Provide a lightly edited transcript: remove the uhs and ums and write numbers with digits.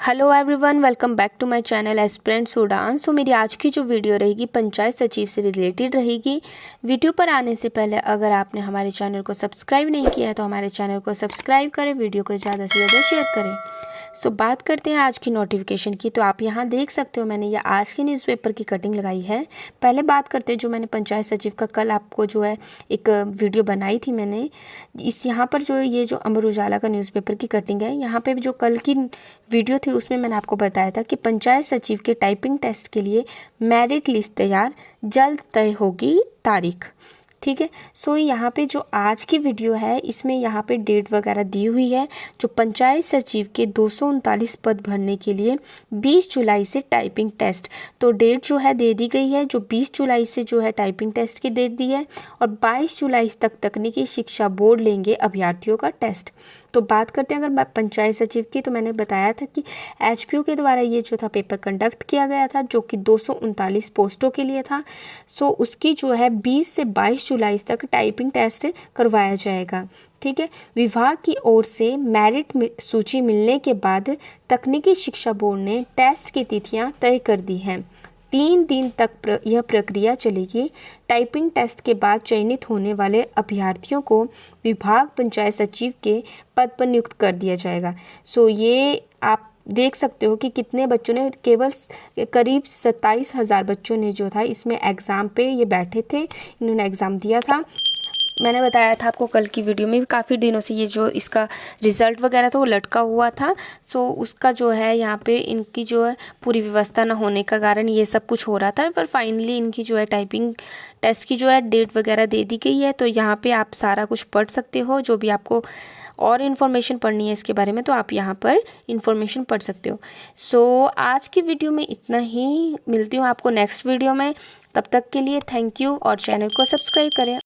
Hello everyone, welcome back to my channel aspirants Udaan. So मेरी आज की जो वीडियो रहेगी पंचायत सचिव से रिलेटेड रहेगी। वीडियो पर आने से पहले अगर आपने हमारे चैनल को सब्सक्राइब नहीं किया है तो हमारे चैनल को सब्सक्राइब करें, वीडियो को ज़्यादा से ज़्यादा शेयर करें। सो बात करते हैं आज की नोटिफिकेशन की। तो आप यहाँ देख सकते हो मैंने ये आज के न्यूज़पेपर की कटिंग लगाई है। पहले बात करते हैं जो मैंने पंचायत सचिव का कल आपको जो है एक वीडियो बनाई थी मैंने। इस यहाँ पर जो ये जो अमर उजाला का न्यूज़पेपर की कटिंग है, यहाँ पे जो कल की वीडियो थी उसमें मैंने आपको बताया था कि पंचायत सचिव के टाइपिंग टेस्ट के लिए मेरिट लिस्ट तैयार, जल्द तय होगी तारीख। ठीक है। सो यहाँ पे जो आज की वीडियो है इसमें यहाँ पे डेट वगैरह दी हुई है। जो पंचायत सचिव के 239 पद भरने के लिए 20 जुलाई से टाइपिंग टेस्ट, तो डेट जो है दे दी गई है। जो 20 जुलाई से जो है टाइपिंग टेस्ट की डेट दी है और 22 जुलाई तक तकनीकी शिक्षा बोर्ड लेंगे अभ्यर्थियों का टेस्ट। तो बात करते हैं अगर पंचायत सचिव की, तो मैंने बताया था कि एचपीयू के द्वारा ये जो था पेपर कंडक्ट किया गया था जो कि 239 पोस्टों के लिए था। सो उसकी जो है 20 से 22 जुलाई तक टाइपिंग टेस्ट करवाया जाएगा। ठीक है। विभाग की ओर से मेरिट सूची मिलने के बाद तकनीकी शिक्षा बोर्ड ने टेस्ट की तिथियां तय कर दी हैं। 3 दिन तक यह प्रक्रिया चलेगी। टाइपिंग टेस्ट के बाद चयनित होने वाले अभ्यर्थियों को विभाग पंचायत सचिव के पद पर नियुक्त कर दिया जाएगा। सो ये आप देख सकते हो कि कितने बच्चों ने, केवल करीब 27,000 बच्चों ने जो था इसमें एग्ज़ाम पे ये बैठे थे, इन्होंने एग्ज़ाम दिया था। मैंने बताया था आपको कल की वीडियो में भी, काफ़ी दिनों से ये जो इसका रिज़ल्ट वगैरह था वो लटका हुआ था। सो उसका जो है यहाँ पे इनकी जो है पूरी व्यवस्था ना होने का कारण ये सब कुछ हो रहा था, पर फाइनली इनकी जो है टाइपिंग टेस्ट की जो है डेट वगैरह दे दी गई है। तो यहाँ पे आप सारा कुछ पढ़ सकते हो, जो भी आपको और इन्फॉर्मेशन पढ़नी है इसके बारे में तो आप यहाँ पर इन्फॉर्मेशन पढ़ सकते हो। सो आज की वीडियो में इतना ही, मिलती हूँ आपको नेक्स्ट वीडियो में। तब तक के लिए थैंक यू और चैनल को सब्सक्राइब करें।